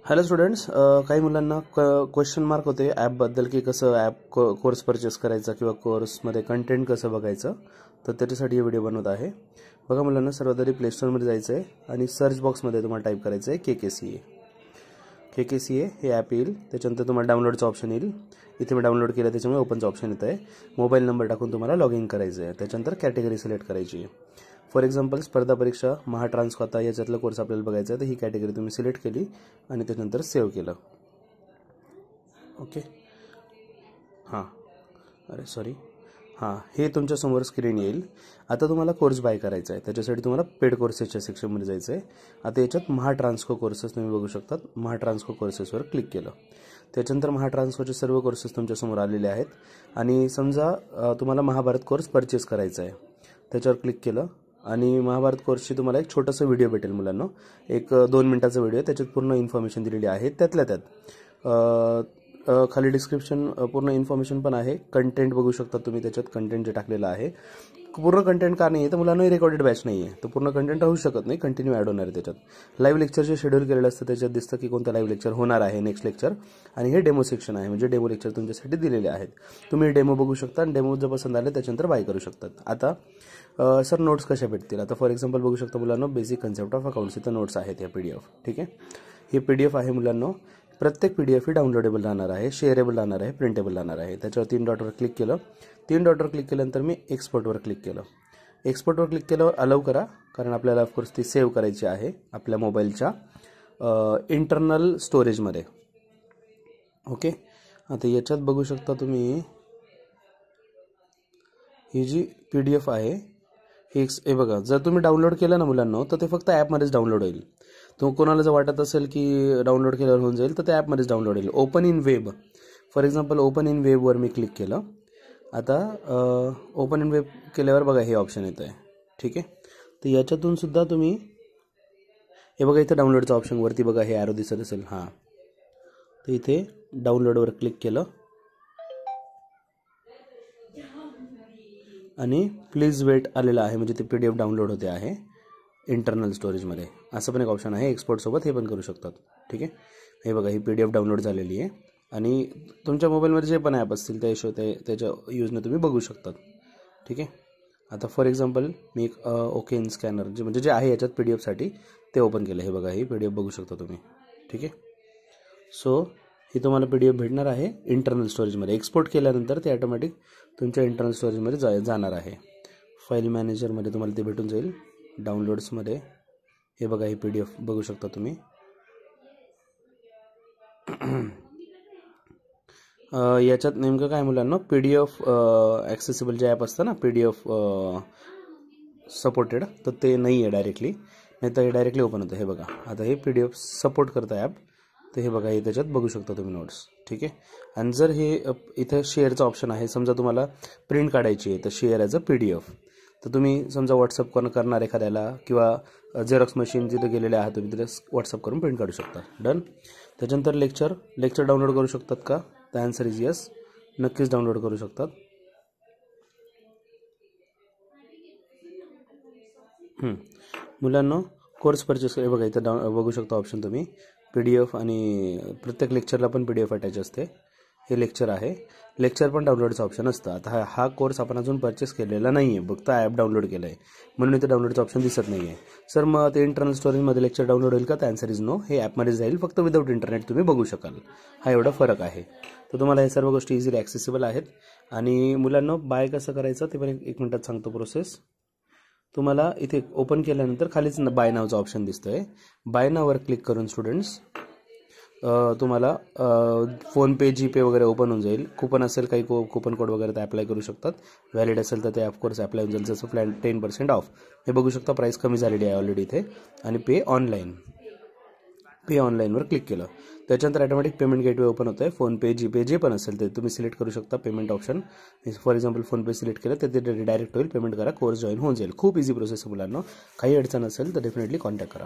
Hello students, काही मुलांना question mark होते ॲपबद्दल की कसं ॲप कोर्स परचेस करायचा किंवा कोर्समध्ये कंटेंट कसं बघायचं. तर त्याच्यासाठी हे व्हिडिओ बनवत आहे. बघा मुलांना, सर्वात आधी प्ले स्टोअरमध्ये जायचं आहे आणि सर्च बॉक्समध्ये तुम्हाला टाईप करायचं आहे KKCA हे ॲप येईल. त्याच्यानंतर तुम्हाला डाउनलोडचं ऑप्शन येईल. इथे मी डाउनलोड केलं त्याच्यामुळे ओपनचं ऑप्शन येतं आहे. मोबाईल नंबर टाकून तुम्हाला लॉग इन करायचं आहे. त्याच्यानंतर कॅटेगरी सिलेक्ट करायची आहे. फॉर एक्झाम्पल स्पर्धा परीक्षा महाट्रान्सको आता याच्यातला कोर्स आपल्याला बघायचा आहे. तर ही कॅटेगरी तुम्ही सिलेक्ट केली आणि त्याच्यानंतर सेव्ह केलं. ओके, हे तुमच्यासमोर स्क्रीन येईल. आता तुम्हाला कोर्स बाय करायचा आहे. त्याच्यासाठी तुम्हाला पेड कोर्सेसच्या सेक्शनमध्ये जायचं आहे. आता याच्यात महाट्रान्सको कोर्सेस तुम्ही बघू शकतात. महाट्रान्सको कोर्सेसवर क्लिक केलं. त्याच्यानंतर महाट्रान्सकोचे सर्व कोर्सेस तुमच्यासमोर आलेले आहेत. आणि समजा तुम्हाला महाभारत कोर्स परचेस करायचा आहे. त्याच्यावर क्लिक केलं आणि महाभारत कोर्सची तुम्हाला एक छोटासा व्हिडिओ भेटेल मुलांनो. एक 2 मिनिटाचा व्हिडिओ. त्याच्यात पूर्ण इन्फॉर्मेशन दिलेली आहे. त्यातल्या त्यात खाली डिस्क्रिप्शन पूर्ण इन्फॉर्मेशन पण आहे. कंटेंट बघू शकता तुम्ही. त्याच्यात कंटेंट जे टाकलेलं आहे, पूर्ण कंटेंट का नाही आहे तर मुलांना रेकॉर्डेड बॅच नाही आहे, तर पूर्ण कंटेंट राहू शकत नाही. कंटिन्यू ॲड होणार आहे. त्याच्यात लाईव्ह लेक्चरचे शेड्यूल केलेलं असतं. त्याच्यात दिसतं की कोणतं लाईव्ह लेक्चर होणार आहे, नेक्स्ट लेक्चर. आणि हे डेमो सेक्शन आहे, म्हणजे डेमो लेक्चर तुमच्यासाठी दिलेले आहेत. तुम्ही डेमो बघू शकता आणि डेमो जर पसंत आले त्याच्यानंतर बाय करू शकतात. आता सर नोट्स कशा भेटतील. आता फॉर एक्झाम्पल बघू शकता मुलांना, बेसिक कन्सेप्ट ऑफ अकाउंट्स इथं नोट्स आहेत या PDF. ठीक आहे, ही PDF आहे मुलांना. प्रत्येक PDF ही डाउनलोडेबल राहणार आहे, शेअरेबल राहणार आहे, प्रिंटेबल राहणार आहे. त्याच्यावर 3 डॉटवर क्लिक केलं. 3 डॉटवर क्लिक केल्यानंतर मी एक्सपोर्टवर क्लिक केलं. एक्सपोर्टवर क्लिक केल्यावर अलाउ करा, कारण आपल्याला ऑफकोर्स ती सेव्ह करायची आहे आपल्या मोबाईलच्या इंटरनल स्टोरेजमध्ये. ओके, आता याच्यात बघू शकता तुम्ही ही जी PDF आहे हे बघा. जर तुम्ही डाउनलोड केलं ना मुलांना, तर ते फक्त ॲपमध्येच डाउनलोड होईल. तो कोणाला जर वाटत असेल की डाउनलोड केल्यावर होऊन जाईल, तर ते ॲपमध्येच डाउनलोड होईल. Open in web, for example open in वेबवर मी क्लिक केलं. आता ओपन इन वेब केल्यावर बघा हे ऑप्शन येतं आहे. ठीक आहे, तर याच्यातून सुद्धा तुम्ही हे बघा, इथं डाउनलोडचं ऑप्शन वरती बघा हे ॲरो दिसत असेल. तर इथे डाउनलोडवर क्लिक केलं आणि प्लीज वेट आलेलं आहे, म्हणजे ते PDF डाउनलोड होते आहे इंटरनल स्टोरेजमध्ये. असं पण एक ऑप्शन आहे. एक्सपोर्टसोबत हे पण करू शकतात. ठीक आहे, हे बघा ही PDF डाउनलोड झालेली आहे आणि तुमच्या मोबाईलमध्ये जे पण ॲप असतील त्याच्या यूजने तुम्ही बघू शकतात. ठीक आहे, आता फॉर एक्झाम्पल मी एक ओके इन स्कॅनर जे आहे याच्यात PDFसाठी ते ओपन केलं. हे बघा ही PDF बघू शकता तुम्ही. ठीक आहे, सो ही तुम्हाला PDF भेटणार आहे इंटरनल स्टोरेजमध्ये. एक्सपोर्ट केल्यानंतर ते ऑटोमॅटिक तुमच्या इंटरनल स्टोरेजमध्ये जाणार आहे. फाईल मॅनेजरमध्ये तुम्हाला ते भेटून जाईल. डाउनलोड्समध्ये हे बघा ही PDF बघू शकता तुम्ही. याच्यात नेमकं काय मुलांना, PDF ॲक्सेसिबल जे ॲप असतं ना, PDF सपोर्टेड, तर ते नाही आहे डायरेक्टली. नाही तर हे डायरेक्टली ओपन होतं. हे बघा, आता हे PDF सपोर्ट करतं ॲप. तर हे बघा, हे त्याच्यात बघू शकता तुम्ही नोट्स. ठीक आहे, आणि जर हे इथं शेअरचं ऑप्शन आहे. समजा तुम्हाला प्रिंट काढायची आहे तर शेअर ॲज अ PDF. तर तुम्ही समजा व्हॉट्सअप करणार एखाद्याला किंवा झेरॉक्स मशीन जिथे गेलेले आहात तुम्ही तिथे व्हॉट्सअप करून प्रिंट काढू शकता. डन. त्याच्यानंतर लेक्चर डाउनलोड करू शकतात का, तर आन्सर इज येस. नक्कीच डाउनलोड करू शकतात. मुलांना कोर्स परचेस बघा इथं बघू शकता ऑप्शन तुम्ही. PDF आणि प्रत्येक लेक्चरला पण PDF अटॅच असते. हे लेक्चर आहे. लेक्चर पण डाउनलोडचं ऑप्शन असतं. आता हा कोर्स आपण अजून परचेस केलेला नाही आहे, फक्त ॲप डाउनलोड केलं आहे म्हणून इथे डाउनलोडचं ऑप्शन दिसत नाही आहे. सर मग ते इंटरनल स्टोरेजमध्ये लेक्चर डाउनलोड होईल का, तर आन्सर इज नो. हे ॲपमध्ये जाईल, फक्त विदाऊट इंटरनेट तुम्ही बघू शकाल. हा एवढा फरक आहे. तर तुम्हाला हे सर्व गोष्टी इझिली ॲक्सेसिबल आहेत. आणि मुलांना बाय कसं करायचं ते पण 1 मिनिटात सांगतो प्रोसेस. तुम्हाला इथे ओपन केल्यानंतर खालीच बाय नावचं ऑप्शन दिसतंय. बाय नाववर क्लिक करून स्टुडंट्स तुम्हाला फोनपे, GPay वगैरे ओपन होऊन जाईल. कुपन असेल काही कुपन कोड वगैरे ते अप्लाय करू शकतात. व्हॅलिड असेल तर ते ऑफकोर्स अप्लाय होऊन जाईल. जसं 10% ऑफ. हे बघू शकता, प्राईस कमी झालेली आहे ऑलरेडी इथे. आणि पे ऑनलाईनवर क्लिक केलं त्याच्यानंतर ऑटोमॅटिक पेमेंट गेटवे ओपन होतं आहे. फोनपे, GPay जे पण असेल ते तुम्ही सिलेक्ट करू शकता. Payment option for example PhonePe select केलं तर ते डायरेक्ट होईल. पेमेंट करा, कोर्स जॉईन होऊन जाईल. खूप इझी प्रोसेस आहे मुलांना. काही अडचण असेल तर डेफिनेटली कॉन्टॅक्ट करा.